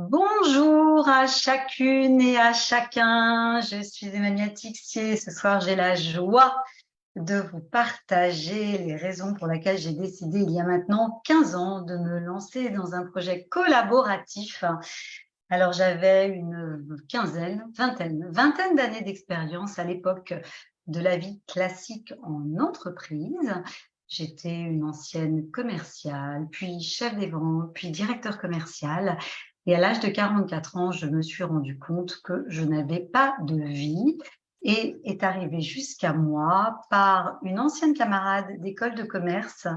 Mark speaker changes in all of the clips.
Speaker 1: Bonjour à chacune et à chacun, je suis Emmanuelle Tixier. Ce soir, j'ai la joie de vous partager les raisons pour lesquelles j'ai décidé il y a maintenant 15 ans de me lancer dans un projet collaboratif. Alors, j'avais une vingtaine d'années d'expérience à l'époque de la vie classique en entreprise. J'étais une ancienne commerciale, puis chef des ventes, puis directeur commercial. Et à l'âge de 44 ans, je me suis rendu compte que je n'avais pas de vie et est arrivé jusqu'à moi par une ancienne camarade d'école de commerce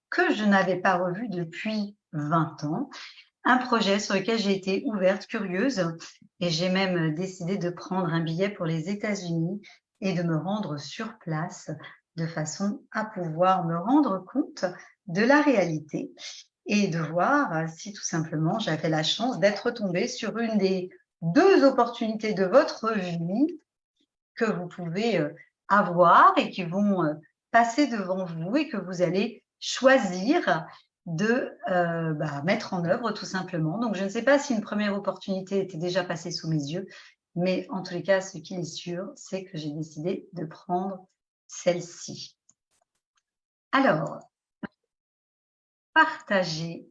Speaker 1: que je n'avais pas revue depuis 20 ans. Un projet sur lequel j'ai été ouverte, curieuse, et j'ai même décidé de prendre un billet pour les États-Unis et de me rendre sur place de façon à pouvoir me rendre compte de la réalité et de voir si tout simplement j'avais la chance d'être tombée sur une des deux opportunités de votre vie que vous pouvez avoir et qui vont passer devant vous et que vous allez choisir de mettre en œuvre tout simplement. Donc, je ne sais pas si une première opportunité était déjà passée sous mes yeux, mais en tous les cas, ce qui est sûr, c'est que j'ai décidé de prendre celle-ci. Alors, partager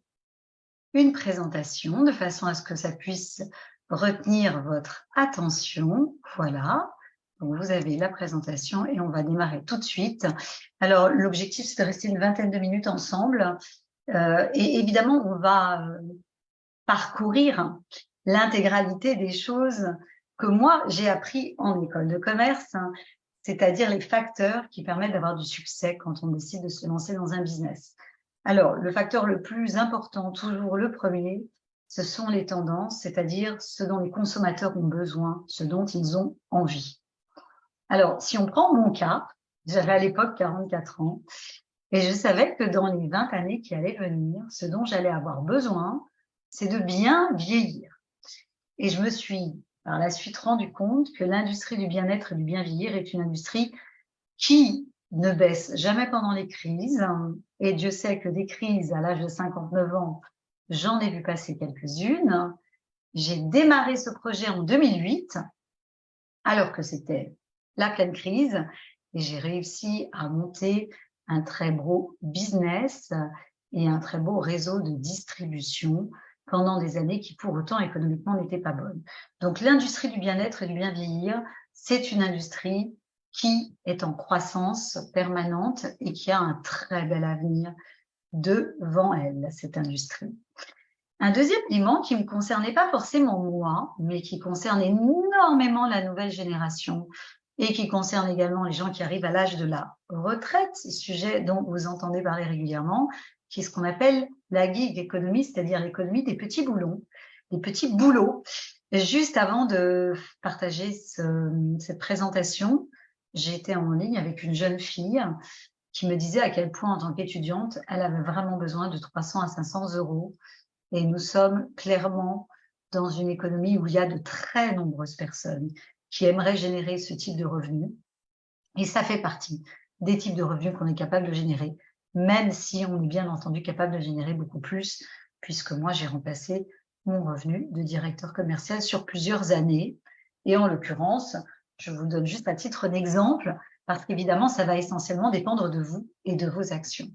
Speaker 1: une présentation de façon à ce que ça puisse retenir votre attention. Voilà. Donc, vous avez la présentation et on va démarrer tout de suite. Alors, l'objectif, c'est de rester une vingtaine de minutes ensemble. Et évidemment, on va parcourir l'intégralité des choses que moi, j'ai appris en école de commerce, c'est-à-dire les facteurs qui permettent d'avoir du succès quand on décide de se lancer dans un business. Alors, le facteur le plus important, toujours le premier, ce sont les tendances, c'est-à-dire ce dont les consommateurs ont besoin, ce dont ils ont envie. Alors, si on prend mon cas, j'avais à l'époque 44 ans, et je savais que dans les 20 années qui allaient venir, ce dont j'allais avoir besoin, c'est de bien vieillir. Et je me suis par la suite rendu compte que l'industrie du bien-être et du bien vieillir est une industrie qui ne baisse jamais pendant les crises. Et Dieu sait que des crises à l'âge de 59 ans, j'en ai vu passer quelques-unes. J'ai démarré ce projet en 2008, alors que c'était la pleine crise, et j'ai réussi à monter un très beau business et un très beau réseau de distribution pendant des années qui, pour autant, économiquement, n'étaient pas bonnes. Donc, l'industrie du bien-être et du bien vieillir, c'est une industrie qui est en croissance permanente et qui a un très bel avenir devant elle, cette industrie. Un deuxième élément qui ne me concernait pas forcément moi, mais qui concerne énormément la nouvelle génération et qui concerne également les gens qui arrivent à l'âge de la retraite, sujet dont vous entendez parler régulièrement, qui est ce qu'on appelle la gig economy, c'est-à-dire l'économie des petits boulons, des petits boulots. Juste avant de partager cette présentation, j'étais en ligne avec une jeune fille qui me disait à quel point, en tant qu'étudiante, elle avait vraiment besoin de 300 à 500 euros. Et nous sommes clairement dans une économie où il y a de très nombreuses personnes qui aimeraient générer ce type de revenus. Et ça fait partie des types de revenus qu'on est capable de générer, même si on est bien entendu capable de générer beaucoup plus, puisque moi, j'ai remplacé mon revenu de directeur commercial sur plusieurs années. Et en l'occurrence, je vous donne juste à titre d'exemple, parce qu'évidemment, ça va essentiellement dépendre de vous et de vos actions.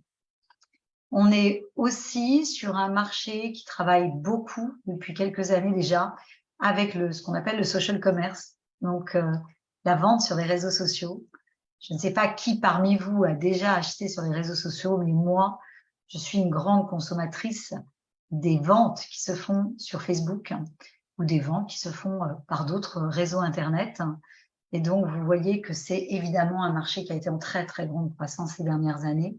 Speaker 1: On est aussi sur un marché qui travaille beaucoup depuis quelques années déjà avec ce qu'on appelle le social commerce, donc la vente sur les réseaux sociaux. Je ne sais pas qui parmi vous a déjà acheté sur les réseaux sociaux, mais moi, je suis une grande consommatrice des ventes qui se font sur Facebook ou des ventes qui se font par d'autres réseaux Internet. Et donc, vous voyez que c'est évidemment un marché qui a été en très, très grande croissance ces dernières années.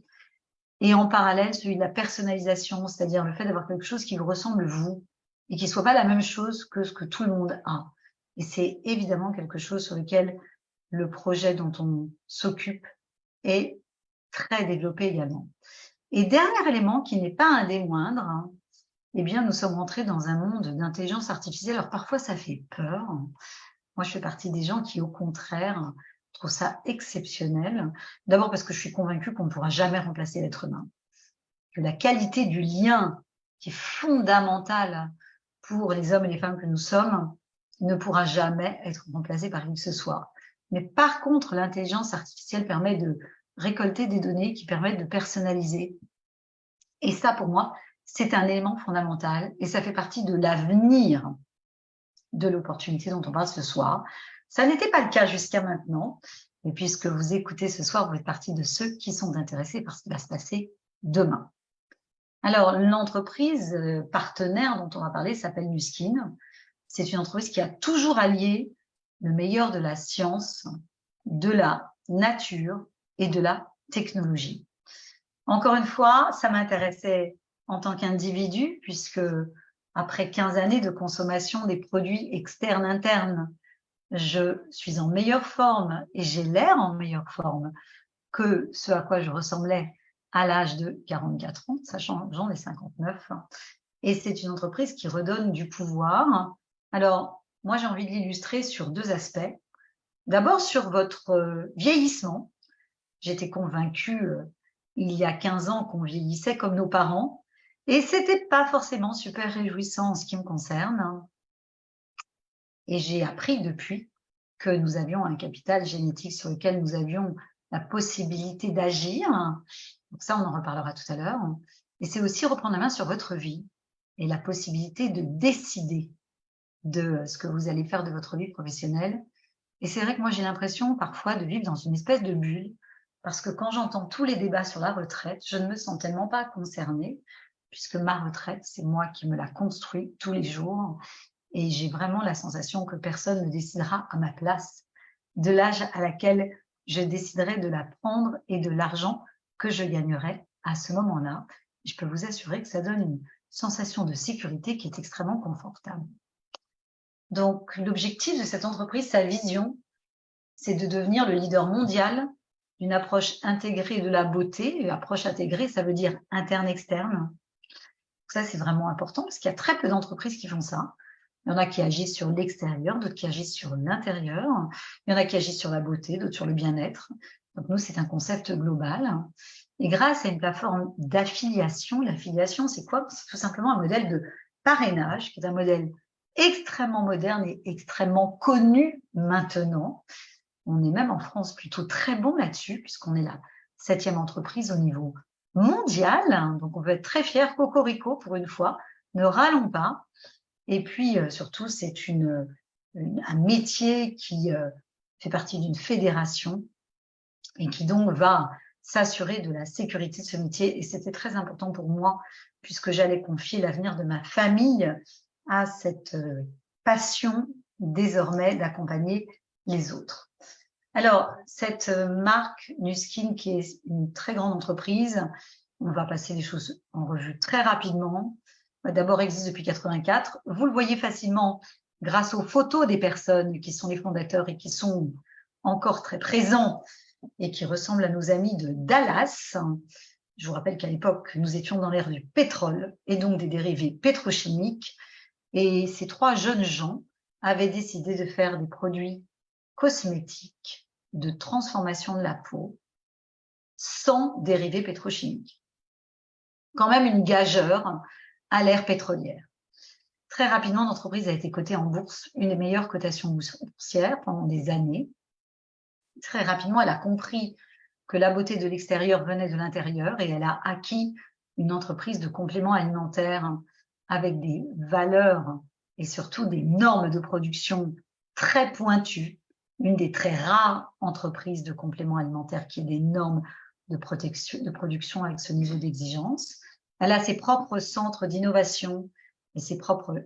Speaker 1: Et en parallèle, celui de la personnalisation, c'est-à-dire le fait d'avoir quelque chose qui vous ressemble vous et qui ne soit pas la même chose que ce que tout le monde a. Et c'est évidemment quelque chose sur lequel le projet dont on s'occupe est très développé également. Et dernier élément qui n'est pas un des moindres, eh bien, nous sommes entrés dans un monde d'intelligence artificielle. Alors parfois, ça fait peur. Moi, je fais partie des gens qui, au contraire, trouvent ça exceptionnel. D'abord parce que je suis convaincue qu'on ne pourra jamais remplacer l'être humain. Que la qualité du lien qui est fondamentale pour les hommes et les femmes que nous sommes, ne pourra jamais être remplacé par qui que ce soit. Mais par contre, l'intelligence artificielle permet de récolter des données qui permettent de personnaliser. Et ça, pour moi, c'est un élément fondamental et ça fait partie de l'avenir de l'opportunité dont on parle ce soir. Ça n'était pas le cas jusqu'à maintenant. Et puisque vous écoutez ce soir, vous êtes partie de ceux qui sont intéressés par ce qui va se passer demain. Alors, l'entreprise partenaire dont on va parler s'appelle Nu Skin. C'est une entreprise qui a toujours allié le meilleur de la science, de la nature et de la technologie. Encore une fois, ça m'intéressait en tant qu'individu, puisque après 15 années de consommation des produits externes, internes, je suis en meilleure forme et j'ai l'air en meilleure forme que ce à quoi je ressemblais à l'âge de 44 ans, sachant j'en ai 59. Et c'est une entreprise qui redonne du pouvoir. Alors, moi, j'ai envie de l'illustrer sur deux aspects. D'abord, sur votre vieillissement. J'étais convaincue il y a 15 ans qu'on vieillissait comme nos parents. Et c'était pas forcément super réjouissant en ce qui me concerne. Et j'ai appris depuis que nous avions un capital génétique sur lequel nous avions la possibilité d'agir. Donc ça, on en reparlera tout à l'heure. Et c'est aussi reprendre la main sur votre vie et la possibilité de décider de ce que vous allez faire de votre vie professionnelle. Et c'est vrai que moi, j'ai l'impression parfois de vivre dans une espèce de bulle, parce que quand j'entends tous les débats sur la retraite, je ne me sens tellement pas concernée, puisque ma retraite, c'est moi qui me la construis tous les jours. Et j'ai vraiment la sensation que personne ne décidera à ma place de l'âge à laquelle je déciderai de la prendre et de l'argent que je gagnerai à ce moment-là. Je peux vous assurer que ça donne une sensation de sécurité qui est extrêmement confortable. Donc, l'objectif de cette entreprise, sa vision, c'est de devenir le leader mondial d'une approche intégrée de la beauté. Une approche intégrée, ça veut dire interne-externe. Ça, c'est vraiment important parce qu'il y a très peu d'entreprises qui font ça. Il y en a qui agissent sur l'extérieur, d'autres qui agissent sur l'intérieur. Il y en a qui agissent sur la beauté, d'autres sur le bien-être. Donc, nous, c'est un concept global. Et grâce à une plateforme d'affiliation, l'affiliation, c'est quoi? C'est tout simplement un modèle de parrainage, qui est un modèle extrêmement moderne et extrêmement connu maintenant. On est même en France plutôt très bon là-dessus, puisqu'on est la 7e entreprise au niveau mondial. Donc, on peut être très fiers. Cocorico, pour une fois, ne râlons pas. Et puis, surtout, c'est un métier qui fait partie d'une fédération et qui donc va s'assurer de la sécurité de ce métier. Et c'était très important pour moi, puisque j'allais confier l'avenir de ma famille à cette passion désormais d'accompagner les autres. Alors, cette marque Nu Skin, qui est une très grande entreprise, on va passer les choses en revue très rapidement. D'abord, existe depuis 84. Vous le voyez facilement grâce aux photos des personnes qui sont les fondateurs et qui sont encore très présents et qui ressemblent à nos amis de Dallas. Je vous rappelle qu'à l'époque, nous étions dans l'ère du pétrole et donc des dérivés pétrochimiques. Et ces 3 jeunes gens avaient décidé de faire des produits cosmétiques de transformation de la peau sans dérivés pétrochimiques. Quand même une gageure à l'ère pétrolière. Très rapidement, l'entreprise a été cotée en bourse, une des meilleures cotations boursières pendant des années. Très rapidement, elle a compris que la beauté de l'extérieur venait de l'intérieur et elle a acquis une entreprise de compléments alimentaires avec des valeurs et surtout des normes de production très pointues. Une des très rares entreprises de compléments alimentaires qui ait des normes de production avec ce niveau d'exigence. Elle a ses propres centres d'innovation et ses propres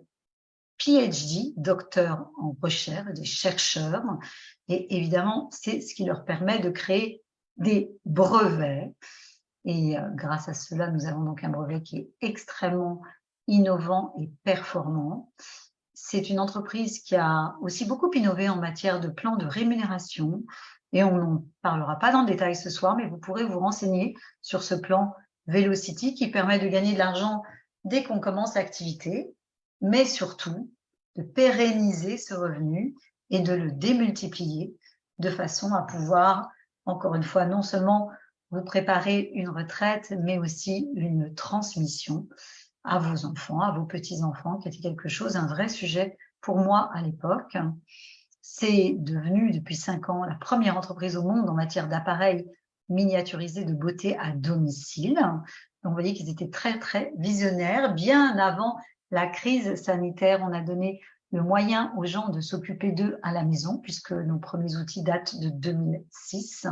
Speaker 1: PhD, docteurs en recherche, des chercheurs. Et évidemment, c'est ce qui leur permet de créer des brevets. Et grâce à cela, nous avons donc un brevet qui est extrêmement innovant et performant. C'est une entreprise qui a aussi beaucoup innové en matière de plan de rémunération. Et on n'en parlera pas dans le détail ce soir, mais vous pourrez vous renseigner sur ce plan Velocity qui permet de gagner de l'argent dès qu'on commence l'activité, mais surtout de pérenniser ce revenu et de le démultiplier de façon à pouvoir, encore une fois, non seulement vous préparer une retraite, mais aussi une transmission. à vos enfants, à vos petits-enfants, qui était quelque chose, un vrai sujet pour moi à l'époque. C'est devenu depuis 5 ans la première entreprise au monde en matière d'appareils miniaturisés de beauté à domicile. Donc vous voyez qu'ils étaient très, très visionnaires. Bien avant la crise sanitaire, on a donné le moyen aux gens de s'occuper d'eux à la maison, puisque nos premiers outils datent de 2006.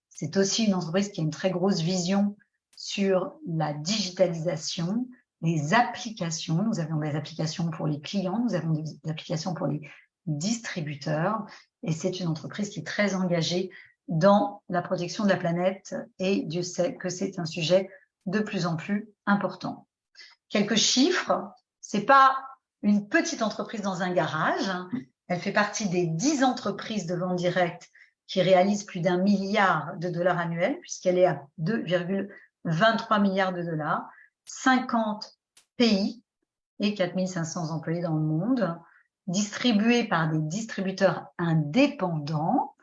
Speaker 1: C'est aussi une entreprise qui a une très grosse vision sur la digitalisation, les applications. Nous avons des applications pour les clients, nous avons des applications pour les distributeurs, et c'est une entreprise qui est très engagée dans la protection de la planète, et Dieu sait que c'est un sujet de plus en plus important. Quelques chiffres, c'est pas une petite entreprise dans un garage, elle fait partie des 10 entreprises de vente directe qui réalisent plus d'1 milliard de dollars annuels, puisqu'elle est à 2,23 milliards de dollars, 50 pays et 4500 employés dans le monde, distribués par des distributeurs indépendants.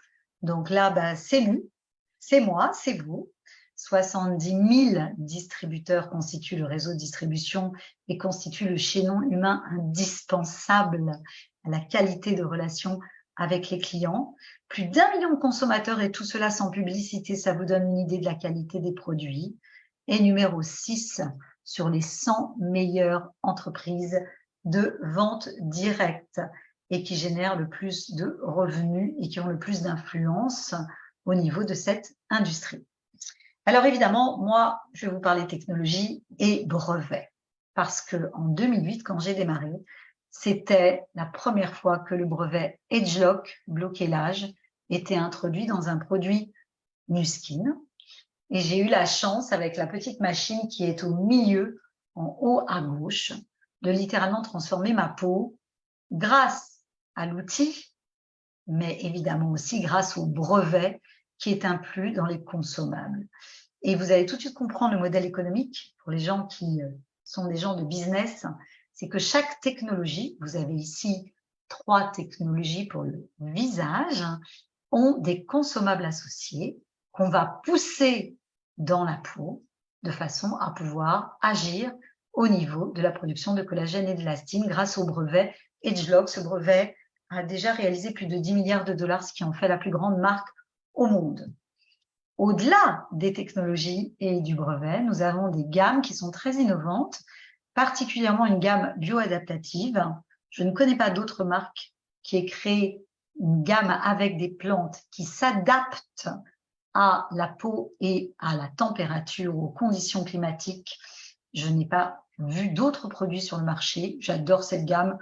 Speaker 1: Donc là, c'est lui, c'est moi, c'est vous. 70 000 distributeurs constituent le réseau de distribution et constituent le chaînon humain indispensable à la qualité de relation avec les clients. Plus d'1 million de consommateurs, et tout cela sans publicité, ça vous donne une idée de la qualité des produits. Et numéro 6 sur les 100 meilleures entreprises de vente directe et qui génèrent le plus de revenus et qui ont le plus d'influence au niveau de cette industrie. Alors évidemment, moi, je vais vous parler technologie et brevets, parce que en 2008, quand j'ai démarré, c'était la première fois que le brevet EdgeLock, bloquer l'âge, était introduit dans un produit Nu Skin. Et j'ai eu la chance, avec la petite machine qui est au milieu, en haut à gauche, de littéralement transformer ma peau grâce à l'outil, mais évidemment aussi grâce au brevet qui est inclus dans les consommables. Et vous allez tout de suite comprendre le modèle économique pour les gens qui sont des gens de business, c'est que chaque technologie, vous avez ici 3 technologies pour le visage, ont des consommables associés qu'on va pousser dans la peau de façon à pouvoir agir au niveau de la production de collagène et d'élastine grâce au brevet EdgeLock. Ce brevet a déjà réalisé plus de 10 milliards de dollars, ce qui en fait la plus grande marque au monde. Au-delà des technologies et du brevet, nous avons des gammes qui sont très innovantes, particulièrement une gamme bioadaptative. Je ne connais pas d'autre marque qui ait créé une gamme avec des plantes qui s'adaptent à la peau et à la température, aux conditions climatiques. Je n'ai pas vu d'autres produits sur le marché. J'adore cette gamme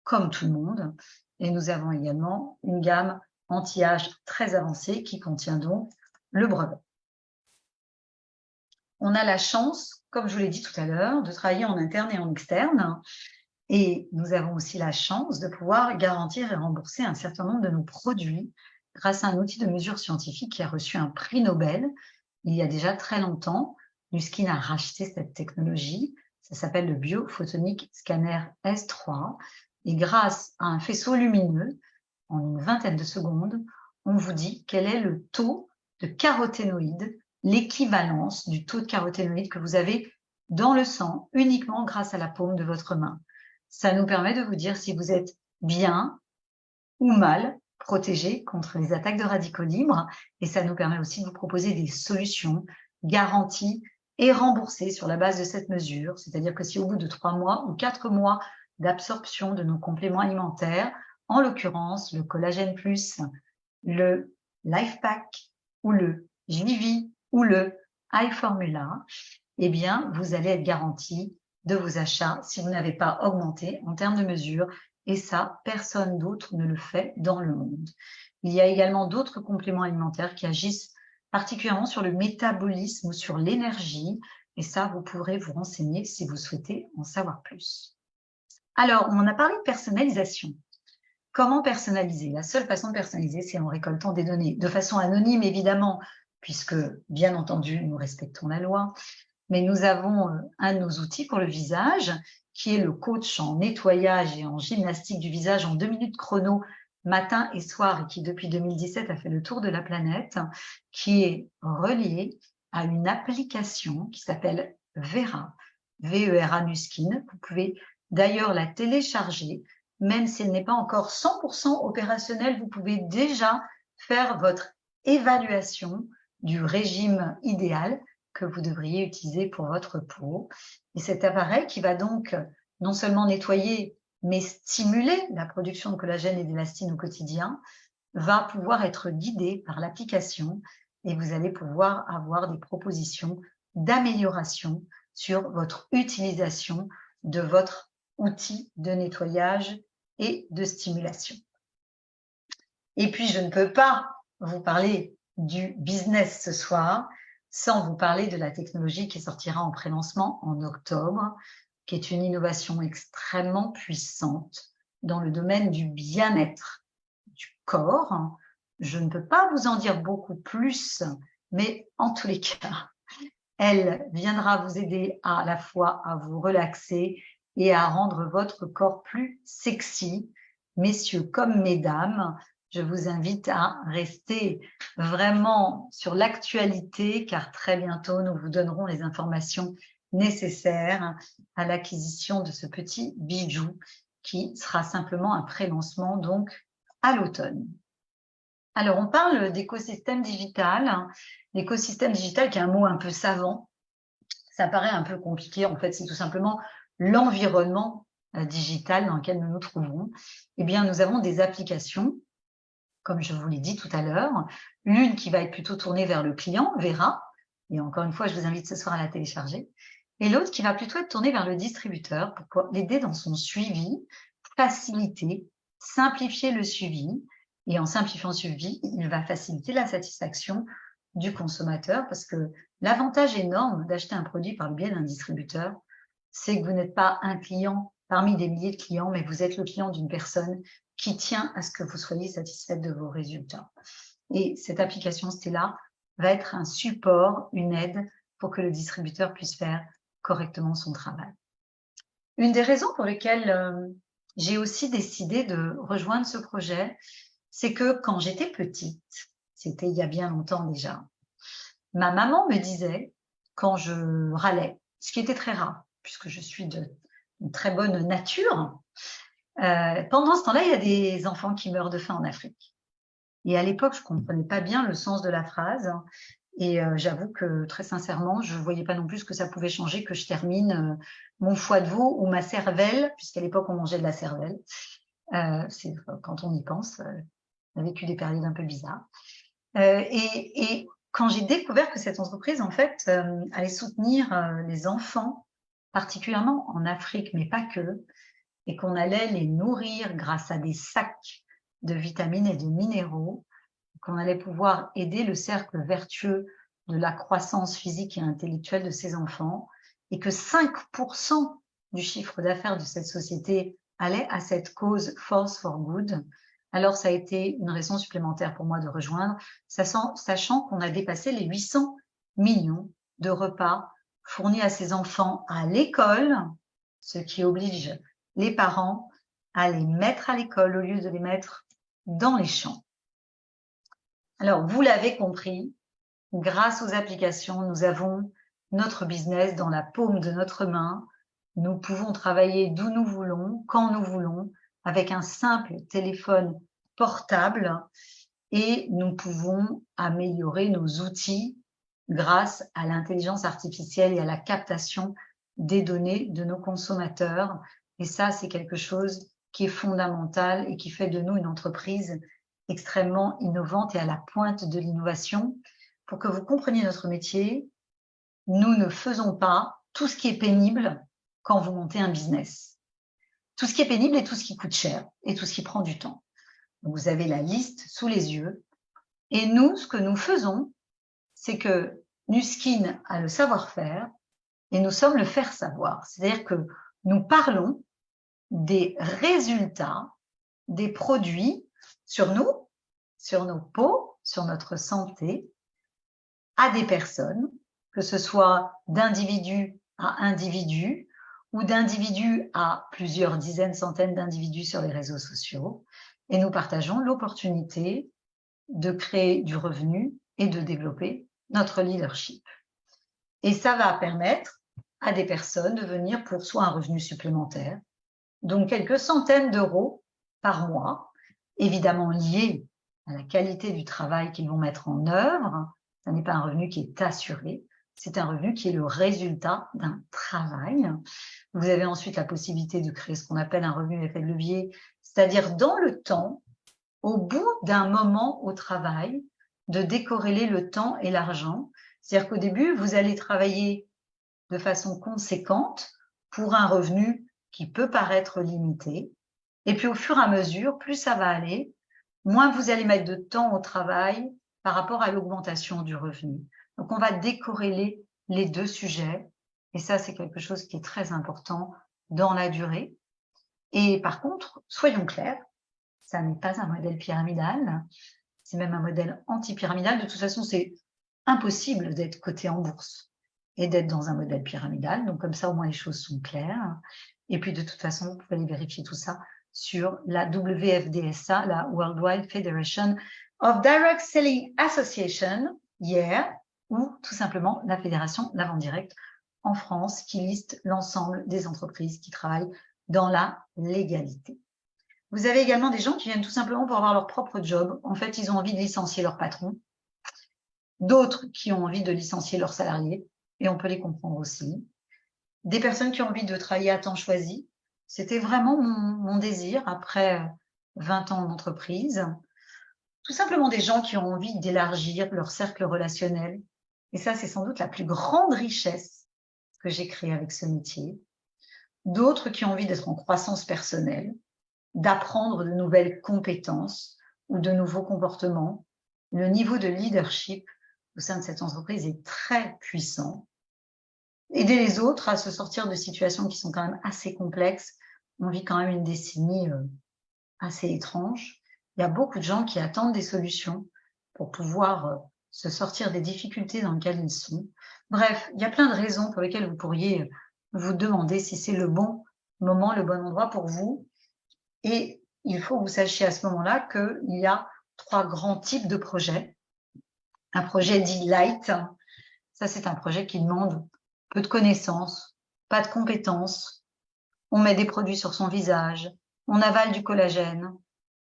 Speaker 1: comme tout le monde. Et nous avons également une gamme anti-âge très avancée qui contient donc le brevet. On a la chance, comme je vous l'ai dit tout à l'heure, de travailler en interne et en externe. Et nous avons aussi la chance de pouvoir garantir et rembourser un certain nombre de nos produits grâce à un outil de mesure scientifique qui a reçu un prix Nobel il y a déjà très longtemps. Nu Skin a racheté cette technologie. Ça s'appelle le Biophotonic Scanner S3. Et grâce à un faisceau lumineux, en une vingtaine de secondes, on vous dit quel est le taux de caroténoïdes, l'équivalence du taux de caroténoïdes que vous avez dans le sang uniquement grâce à la paume de votre main. Ça nous permet de vous dire si vous êtes bien ou mal protégé contre les attaques de radicaux libres, et ça nous permet aussi de vous proposer des solutions garanties et remboursées sur la base de cette mesure. C'est-à-dire que si au bout de 3 mois ou 4 mois d'absorption de nos compléments alimentaires, en l'occurrence le collagène plus, le Life Pack ou le JV ou le iFormula, eh bien, vous allez être garanti de vos achats si vous n'avez pas augmenté en termes de mesure. Et ça, personne d'autre ne le fait dans le monde. Il y a également d'autres compléments alimentaires qui agissent particulièrement sur le métabolisme ou sur l'énergie. Et ça, vous pourrez vous renseigner si vous souhaitez en savoir plus. Alors, on a parlé de personnalisation. Comment personnaliser? La seule façon de personnaliser, c'est en récoltant des données, de façon anonyme évidemment, puisque bien entendu, nous respectons la loi. Mais nous avons un de nos outils pour le visage, qui est le coach en nettoyage et en gymnastique du visage en 2 minutes chrono, matin et soir, et qui depuis 2017 a fait le tour de la planète, qui est relié à une application qui s'appelle Vera. VERA Nu-Skin. Vous pouvez d'ailleurs la télécharger, même si elle n'est pas encore 100% opérationnelle, vous pouvez déjà faire votre évaluation du régime idéal que vous devriez utiliser pour votre peau. Et cet appareil qui va donc non seulement nettoyer, mais stimuler la production de collagène et d'élastine au quotidien, va pouvoir être guidé par l'application et vous allez pouvoir avoir des propositions d'amélioration sur votre utilisation de votre outil de nettoyage et de stimulation. Et puis, je ne peux pas vous parler du business ce soir sans vous parler de la technologie qui sortira en pré-lancement en octobre, qui est une innovation extrêmement puissante dans le domaine du bien-être du corps. Je ne peux pas vous en dire beaucoup plus, mais en tous les cas, elle viendra vous aider à la fois à vous relaxer et à rendre votre corps plus sexy. Messieurs comme mesdames, je vous invite à rester vraiment sur l'actualité car très bientôt, nous vous donnerons les informations nécessaires à l'acquisition de ce petit bijou qui sera simplement un pré-lancement donc à l'automne. Alors, on parle d'écosystème digital. L'écosystème digital qui est un mot un peu savant, ça paraît un peu compliqué. En fait, c'est tout simplement l'environnement digital dans lequel nous nous trouvons. Eh bien, nous avons des applications, comme je vous l'ai dit tout à l'heure, l'une qui va être plutôt tournée vers le client, Vera, et encore une fois, je vous invite ce soir à la télécharger, et l'autre qui va plutôt être tournée vers le distributeur pour l'aider dans son suivi, faciliter, simplifier le suivi, et en simplifiant le suivi, il va faciliter la satisfaction du consommateur parce que l'avantage énorme d'acheter un produit par le biais d'un distributeur, c'est que vous n'êtes pas un client parmi des milliers de clients, mais vous êtes le client d'une personne qui tient à ce que vous soyez satisfait de vos résultats. Et cette application Stella va être un support, une aide pour que le distributeur puisse faire correctement son travail. Une des raisons pour lesquelles j'ai aussi décidé de rejoindre ce projet, c'est que quand j'étais petite, c'était il y a bien longtemps déjà, ma maman me disait, quand je râlais, ce qui était très rare, puisque je suis d'une très bonne nature, pendant ce temps-là, il y a des enfants qui meurent de faim en Afrique. Et à l'époque, je ne comprenais pas bien le sens de la phrase. Et j'avoue que très sincèrement, je ne voyais pas non plus que ça pouvait changer que je termine mon foie de veau ou ma cervelle, puisqu'à l'époque, on mangeait de la cervelle. C'est quand on y pense, on a vécu des périodes un peu bizarres. Et quand j'ai découvert que cette entreprise, en fait, allait soutenir les enfants, particulièrement en Afrique, mais pas que, et qu'on allait les nourrir grâce à des sacs de vitamines et de minéraux, qu'on allait pouvoir aider le cercle vertueux de la croissance physique et intellectuelle de ces enfants, et que 5% du chiffre d'affaires de cette société allait à cette cause Force for Good, alors ça a été une raison supplémentaire pour moi de rejoindre, sachant qu'on a dépassé les 800 millions de repas fournis à ces enfants à l'école, ce qui oblige les parents à les mettre à l'école au lieu de les mettre dans les champs. Alors, vous l'avez compris, grâce aux applications, nous avons notre business dans la paume de notre main. Nous pouvons travailler d'où nous voulons, quand nous voulons, avec un simple téléphone portable et nous pouvons améliorer nos outils grâce à l'intelligence artificielle et à la captation des données de nos consommateurs. Et ça, c'est quelque chose qui est fondamental et qui fait de nous une entreprise extrêmement innovante et à la pointe de l'innovation. Pour que vous compreniez notre métier, nous ne faisons pas tout ce qui est pénible quand vous montez un business. Tout ce qui est pénible est tout ce qui coûte cher et tout ce qui prend du temps. Donc, vous avez la liste sous les yeux. Et nous, ce que nous faisons, c'est que Nu-Skin a le savoir-faire et nous sommes le faire savoir. C'est-à-dire que nous parlons des résultats des produits sur nous, sur nos peaux, sur notre santé, à des personnes, que ce soit d'individu à individu ou d'individu à plusieurs dizaines, centaines d'individus sur les réseaux sociaux. Et nous partageons l'opportunité de créer du revenu et de développer notre leadership. Et ça va permettre à des personnes de venir pour soit un revenu supplémentaire, donc quelques centaines d'euros par mois, évidemment liés à la qualité du travail qu'ils vont mettre en œuvre. Ce n'est pas un revenu qui est assuré, c'est un revenu qui est le résultat d'un travail. Vous avez ensuite la possibilité de créer ce qu'on appelle un revenu d'effet de levier, c'est-à-dire dans le temps, au bout d'un moment au travail, de décorréler le temps et l'argent. C'est-à-dire qu'au début, vous allez travailler de façon conséquente pour un revenu qui peut paraître limité. Et puis au fur et à mesure, plus ça va aller, moins vous allez mettre de temps au travail par rapport à l'augmentation du revenu. Donc on va décorréler les deux sujets. Et ça, c'est quelque chose qui est très important dans la durée. Et par contre, soyons clairs, ça n'est pas un modèle pyramidal, c'est même un modèle anti-pyramidal. De toute façon, c'est impossible d'être coté en bourse et d'être dans un modèle pyramidal. Donc, comme ça, au moins, les choses sont claires. Et puis, de toute façon, vous pouvez aller vérifier tout ça sur la WFDSA, la Worldwide Federation of Direct Selling Association, ou tout simplement la Fédération de la vente directe en France, qui liste l'ensemble des entreprises qui travaillent dans la légalité. Vous avez également des gens qui viennent tout simplement pour avoir leur propre job. En fait, ils ont envie de licencier leur patron. D'autres qui ont envie de licencier leurs salariés, et on peut les comprendre aussi. Des personnes qui ont envie de travailler à temps choisi. C'était vraiment mon désir après 20 ans d'entreprise. Tout simplement des gens qui ont envie d'élargir leur cercle relationnel. Et ça, c'est sans doute la plus grande richesse que j'ai créée avec ce métier. D'autres qui ont envie d'être en croissance personnelle, d'apprendre de nouvelles compétences ou de nouveaux comportements. Le niveau de leadership au sein de cette entreprise est très puissant. Aider les autres à se sortir de situations qui sont quand même assez complexes. On vit quand même une décennie assez étrange. Il y a beaucoup de gens qui attendent des solutions pour pouvoir se sortir des difficultés dans lesquelles ils sont. Bref, il y a plein de raisons pour lesquelles vous pourriez vous demander si c'est le bon moment, le bon endroit pour vous. Et il faut que vous sachiez à ce moment-là qu'il y a 3 grands types de projets. Un projet dit light, ça c'est un projet qui demande peu de connaissances, pas de compétences. On met des produits sur son visage, on avale du collagène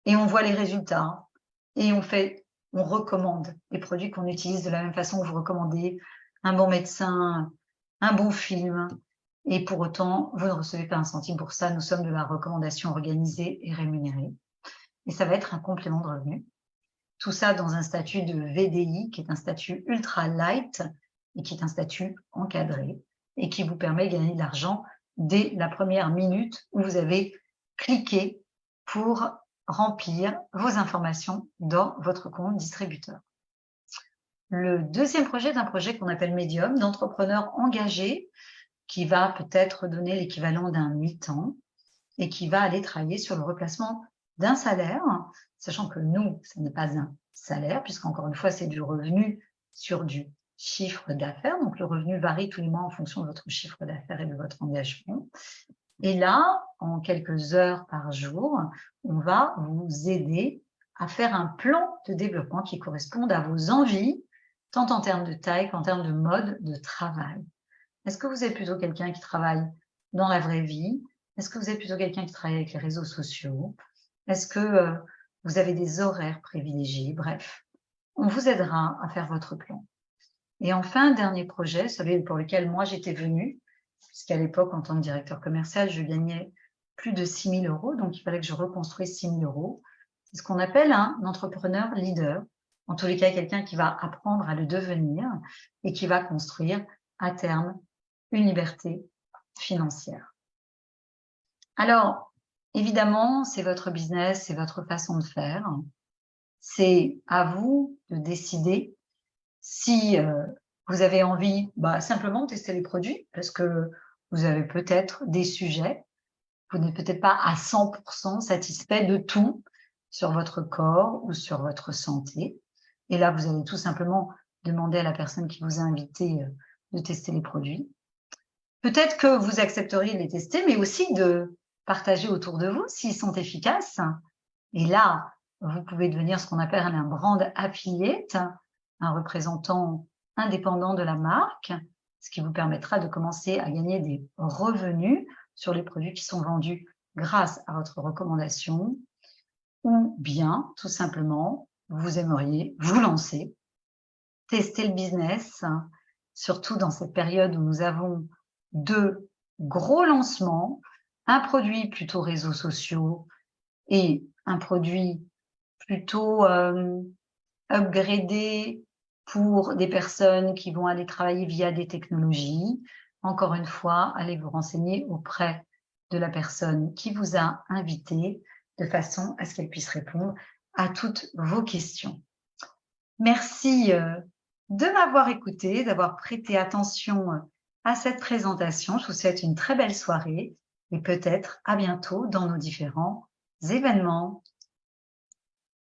Speaker 1: et on voit les résultats. Et on recommande les produits qu'on utilise de la même façon que vous recommandez un bon médecin, un bon film. Et pour autant, vous ne recevez pas un centime pour ça. Nous sommes de la recommandation organisée et rémunérée. Et ça va être un complément de revenu. Tout ça dans un statut de VDI, qui est un statut ultra light et qui est un statut encadré et qui vous permet de gagner de l'argent dès la première minute où vous avez cliqué pour remplir vos informations dans votre compte distributeur. Le deuxième projet est un projet qu'on appelle médium, d'entrepreneur engagé, qui va peut-être donner l'équivalent d'un mi-temps et qui va aller travailler sur le replacement d'un salaire, sachant que nous, ce n'est pas un salaire, puisqu'encore une fois, c'est du revenu sur du chiffre d'affaires. Donc, le revenu varie tous les mois en fonction de votre chiffre d'affaires et de votre engagement. Et là, en quelques heures par jour, on va vous aider à faire un plan de développement qui corresponde à vos envies, tant en termes de taille qu'en termes de mode de travail. Est-ce que vous êtes plutôt quelqu'un qui travaille dans la vraie vie? Est-ce que vous êtes plutôt quelqu'un qui travaille avec les réseaux sociaux? Est-ce que vous avez des horaires privilégiés? Bref, on vous aidera à faire votre plan. Et enfin, dernier projet, celui pour lequel moi j'étais venue, puisqu'à l'époque, en tant que directeur commercial, je gagnais plus de 6 000 €, donc il fallait que je reconstruise 6 000 €. C'est ce qu'on appelle un entrepreneur leader. En tous les cas, quelqu'un qui va apprendre à le devenir et qui va construire à terme une liberté financière. Alors, évidemment, c'est votre business, c'est votre façon de faire. C'est à vous de décider si vous avez envie simplement de tester les produits, parce que vous avez peut-être des sujets, vous n'êtes peut-être pas à 100% satisfait de tout sur votre corps ou sur votre santé. Et là, vous allez tout simplement demander à la personne qui vous a invité de tester les produits. Peut-être que vous accepteriez de les tester, mais aussi de partager autour de vous s'ils sont efficaces. Et là, vous pouvez devenir ce qu'on appelle un brand affiliate, un représentant indépendant de la marque. ce qui vous permettra de commencer à gagner des revenus sur les produits qui sont vendus grâce à votre recommandation, ou bien, tout simplement, vous aimeriez vous lancer, tester le business, surtout dans cette période où nous avons 2 gros lancements, un produit plutôt réseaux sociaux et un produit plutôt, upgradé pour des personnes qui vont aller travailler via des technologies. Encore une fois, allez vous renseigner auprès de la personne qui vous a invité, de façon à ce qu'elle puisse répondre à toutes vos questions. Merci, de m'avoir écouté, d'avoir prêté attention, à cette présentation. Je vous souhaite une très belle soirée et peut-être à bientôt dans nos différents événements.